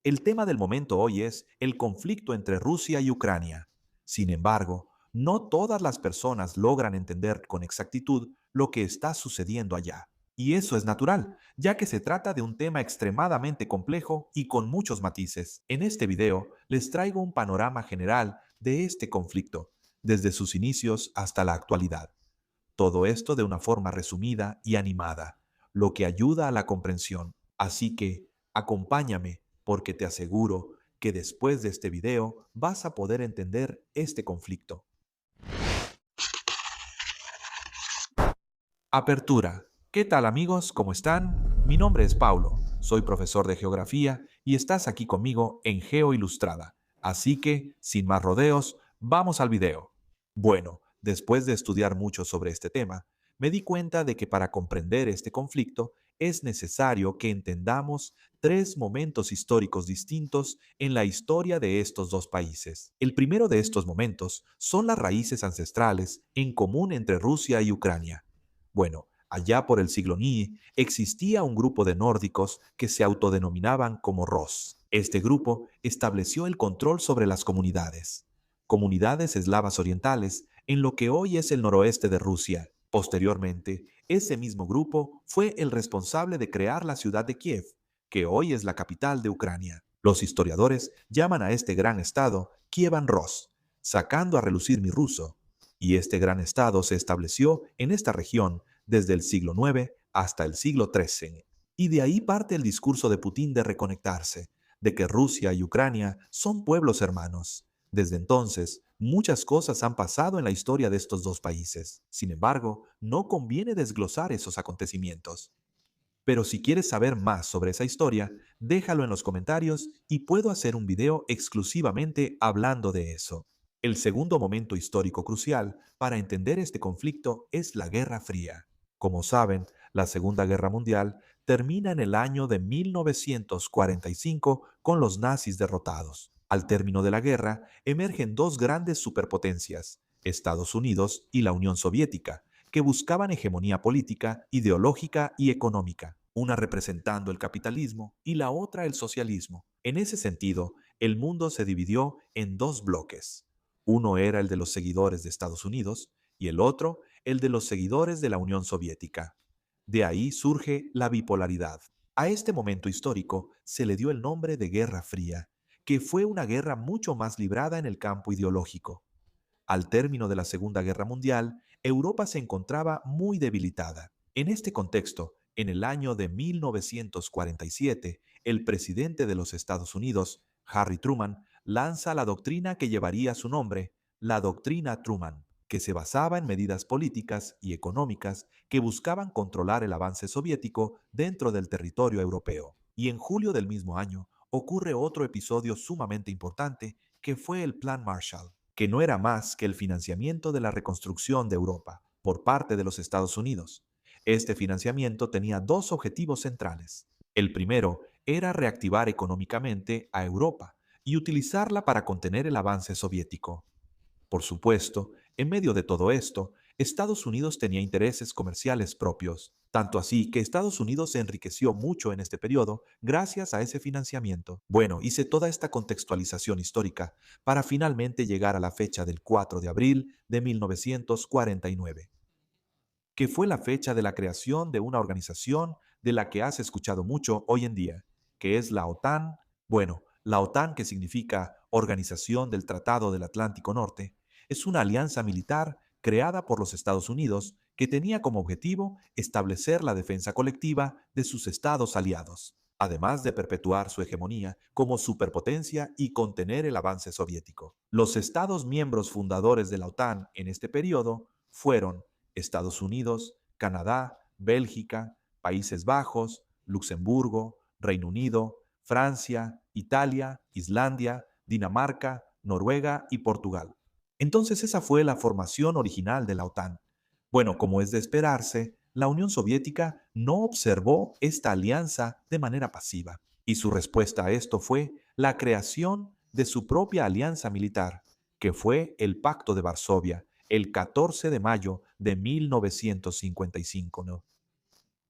El tema del momento hoy es el conflicto entre Rusia y Ucrania. Sin embargo, no todas las personas logran entender con exactitud lo que está sucediendo allá. Y eso es natural, ya que se trata de un tema extremadamente complejo y con muchos matices. En este video les traigo un panorama general de este conflicto, desde sus inicios hasta la actualidad. Todo esto de una forma resumida y animada, lo que ayuda a la comprensión. Así que acompáñame porque te aseguro que después de este video vas a poder entender este conflicto. Apertura. ¿Qué tal amigos? ¿Cómo están? Mi nombre es Paulo, soy profesor de geografía y estás aquí conmigo en Geo Ilustrada. Así que, sin más rodeos, vamos al video. Bueno, después de estudiar mucho sobre este tema, me di cuenta de que para comprender este conflicto es necesario que entendamos tres momentos históricos distintos en la historia de estos dos países. El primero de estos momentos son las raíces ancestrales en común entre Rusia y Ucrania. Bueno, allá por el siglo IX existía un grupo de nórdicos que se autodenominaban como Ros. Este grupo estableció el control sobre las comunidades eslavas orientales, en lo que hoy es el noroeste de Rusia. Posteriormente, ese mismo grupo fue el responsable de crear la ciudad de Kiev, que hoy es la capital de Ucrania. Los historiadores llaman a este gran estado Kievan Ros, sacando a relucir mi ruso, y este gran estado se estableció en esta región desde el siglo IX hasta el siglo XIII. Y de ahí parte el discurso de Putin de reconectarse, de que Rusia y Ucrania son pueblos hermanos. Desde entonces, muchas cosas han pasado en la historia de estos dos países. Sin embargo, no conviene desglosar esos acontecimientos. Pero si quieres saber más sobre esa historia, déjalo en los comentarios y puedo hacer un video exclusivamente hablando de eso. El segundo momento histórico crucial para entender este conflicto es la Guerra Fría. Como saben, la Segunda Guerra Mundial termina en el año de 1945 con los nazis derrotados. Al término de la guerra, emergen dos grandes superpotencias, Estados Unidos y la Unión Soviética, que buscaban hegemonía política, ideológica y económica, una representando el capitalismo y la otra el socialismo. En ese sentido, el mundo se dividió en dos bloques. Uno era el de los seguidores de Estados Unidos y el otro el de los seguidores de la Unión Soviética. De ahí surge la bipolaridad. A este momento histórico se le dio el nombre de Guerra Fría, que fue una guerra mucho más librada en el campo ideológico. Al término de la Segunda Guerra Mundial, Europa se encontraba muy debilitada. En este contexto, en el año de 1947, el presidente de los Estados Unidos, Harry Truman, lanza la doctrina que llevaría su nombre, la Doctrina Truman, que se basaba en medidas políticas y económicas que buscaban controlar el avance soviético dentro del territorio europeo. Y en julio del mismo año ocurre otro episodio sumamente importante que fue el Plan Marshall, que no era más que el financiamiento de la reconstrucción de Europa por parte de los Estados Unidos. Este financiamiento tenía dos objetivos centrales. El primero era reactivar económicamente a Europa y utilizarla para contener el avance soviético. Por supuesto, en medio de todo esto, Estados Unidos tenía intereses comerciales propios, tanto así que Estados Unidos se enriqueció mucho en este periodo gracias a ese financiamiento. Bueno, hice toda esta contextualización histórica para finalmente llegar a la fecha del 4 de abril de 1949, que fue la fecha de la creación de una organización de la que has escuchado mucho hoy en día, que es la OTAN. Bueno, la OTAN, que significa Organización del Tratado del Atlántico Norte, es una alianza militar creada por los Estados Unidos que tenía como objetivo establecer la defensa colectiva de sus estados aliados, además de perpetuar su hegemonía como superpotencia y contener el avance soviético. Los estados miembros fundadores de la OTAN en este periodo fueron Estados Unidos, Canadá, Bélgica, Países Bajos, Luxemburgo, Reino Unido, Francia, Italia, Islandia, Dinamarca, Noruega y Portugal. Entonces esa fue la formación original de la OTAN. Bueno, como es de esperarse, la Unión Soviética no observó esta alianza de manera pasiva, y su respuesta a esto fue la creación de su propia alianza militar, que fue el Pacto de Varsovia, el 14 de mayo de 1955, ¿no?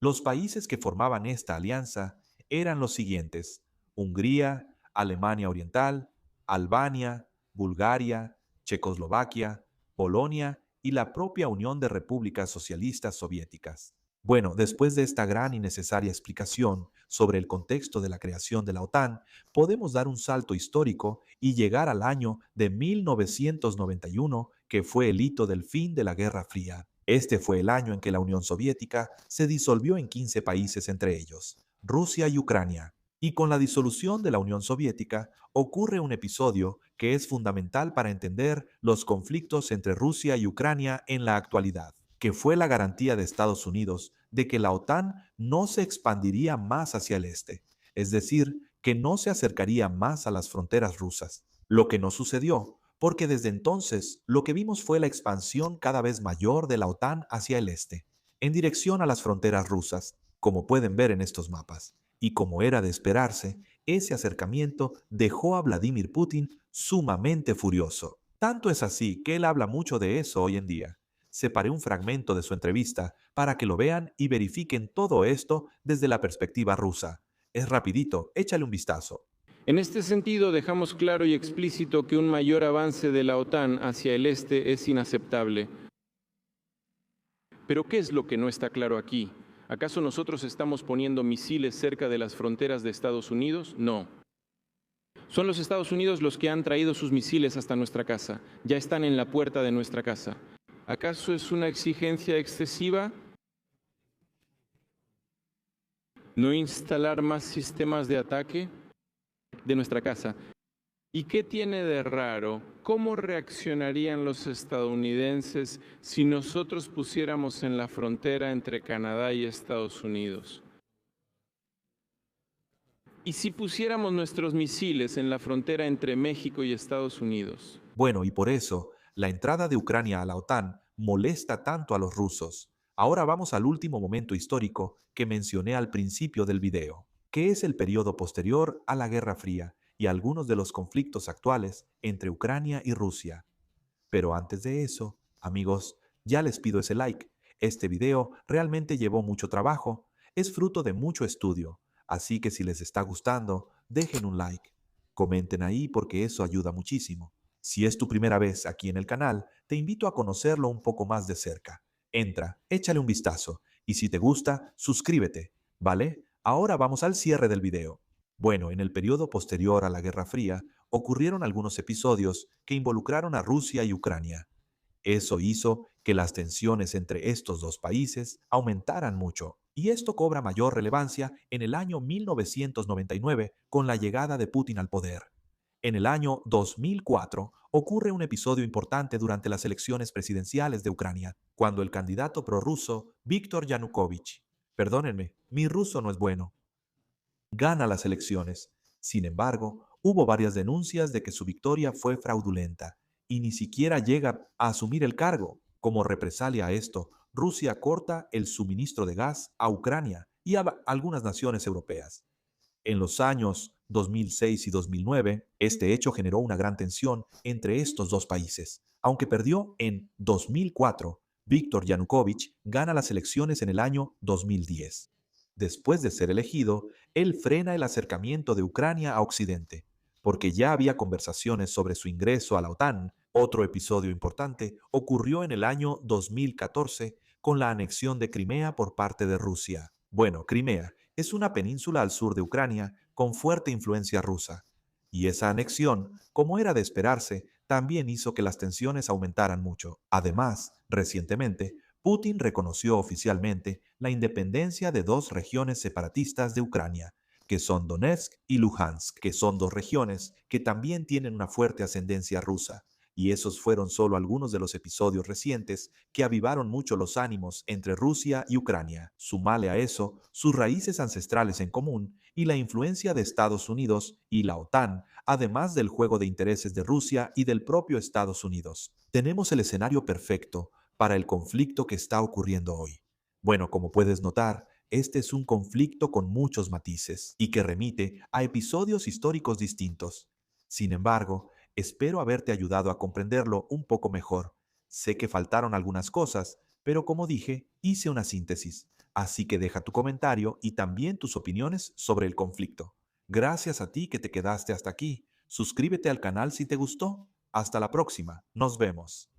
Los países que formaban esta alianza eran los siguientes: Hungría, Alemania Oriental, Albania, Bulgaria, Checoslovaquia, Polonia y la propia Unión de Repúblicas Socialistas Soviéticas. Bueno, después de esta gran y necesaria explicación sobre el contexto de la creación de la OTAN, podemos dar un salto histórico y llegar al año de 1991, que fue el hito del fin de la Guerra Fría. Este fue el año en que la Unión Soviética se disolvió en 15 países, entre ellos Rusia y Ucrania. Y con la disolución de la Unión Soviética ocurre un episodio que es fundamental para entender los conflictos entre Rusia y Ucrania en la actualidad, que fue la garantía de Estados Unidos de que la OTAN no se expandiría más hacia el este, es decir, que no se acercaría más a las fronteras rusas. Lo que no sucedió, porque desde entonces lo que vimos fue la expansión cada vez mayor de la OTAN hacia el este, en dirección a las fronteras rusas, como pueden ver en estos mapas. Y como era de esperarse, ese acercamiento dejó a Vladimir Putin sumamente furioso. Tanto es así que él habla mucho de eso hoy en día. Separé un fragmento de su entrevista para que lo vean y verifiquen todo esto desde la perspectiva rusa. Es rapidito, échale un vistazo. En este sentido, dejamos claro y explícito que un mayor avance de la OTAN hacia el este es inaceptable. Pero ¿qué es lo que no está claro aquí? ¿Acaso nosotros estamos poniendo misiles cerca de las fronteras de Estados Unidos? No. Son los Estados Unidos los que han traído sus misiles hasta nuestra casa. Ya están en la puerta de nuestra casa. ¿Acaso es una exigencia excesiva no instalar más sistemas de ataque de nuestra casa? ¿Y qué tiene de raro? ¿Cómo reaccionarían los estadounidenses si nosotros pusiéramos en la frontera entre Canadá y Estados Unidos? ¿Y si pusiéramos nuestros misiles en la frontera entre México y Estados Unidos? Bueno, y por eso, la entrada de Ucrania a la OTAN molesta tanto a los rusos. Ahora vamos al último momento histórico que mencioné al principio del video, que es el periodo posterior a la Guerra Fría y algunos de los conflictos actuales entre Ucrania y Rusia. Pero antes de eso, amigos, ya les pido ese like. Este video realmente llevó mucho trabajo, es fruto de mucho estudio, así que si les está gustando, dejen un like. Comenten ahí porque eso ayuda muchísimo. Si es tu primera vez aquí en el canal, te invito a conocerlo un poco más de cerca. Entra, échale un vistazo y si te gusta, suscríbete, ¿vale? Ahora vamos al cierre del video. Bueno, en el periodo posterior a la Guerra Fría, ocurrieron algunos episodios que involucraron a Rusia y Ucrania. Eso hizo que las tensiones entre estos dos países aumentaran mucho, y esto cobra mayor relevancia en el año 1999 con la llegada de Putin al poder. En el año 2004 ocurre un episodio importante durante las elecciones presidenciales de Ucrania, cuando el candidato prorruso Víktor Yanukovych, perdónenme, mi ruso no es bueno, gana las elecciones. Sin embargo, hubo varias denuncias de que su victoria fue fraudulenta y ni siquiera llega a asumir el cargo. Como represalia a esto, Rusia corta el suministro de gas a Ucrania y a algunas naciones europeas. En los años 2006 y 2009, este hecho generó una gran tensión entre estos dos países. Aunque perdió en 2004, Víktor Yanukovych gana las elecciones en el año 2010. Después de ser elegido, él frena el acercamiento de Ucrania a Occidente, porque ya había conversaciones sobre su ingreso a la OTAN. Otro episodio importante ocurrió en el año 2014 con la anexión de Crimea por parte de Rusia. Bueno, Crimea es una península al sur de Ucrania con fuerte influencia rusa, y esa anexión, como era de esperarse, también hizo que las tensiones aumentaran mucho. Además, recientemente, Putin reconoció oficialmente la independencia de dos regiones separatistas de Ucrania, que son Donetsk y Luhansk, que son dos regiones que también tienen una fuerte ascendencia rusa. Y esos fueron solo algunos de los episodios recientes que avivaron mucho los ánimos entre Rusia y Ucrania. Sumale a eso sus raíces ancestrales en común y la influencia de Estados Unidos y la OTAN, además del juego de intereses de Rusia y del propio Estados Unidos. Tenemos el escenario perfecto para el conflicto que está ocurriendo hoy. Bueno, como puedes notar, este es un conflicto con muchos matices y que remite a episodios históricos distintos. Sin embargo, espero haberte ayudado a comprenderlo un poco mejor. Sé que faltaron algunas cosas, pero como dije, hice una síntesis. Así que deja tu comentario y también tus opiniones sobre el conflicto. Gracias a ti que te quedaste hasta aquí. Suscríbete al canal si te gustó. Hasta la próxima. Nos vemos.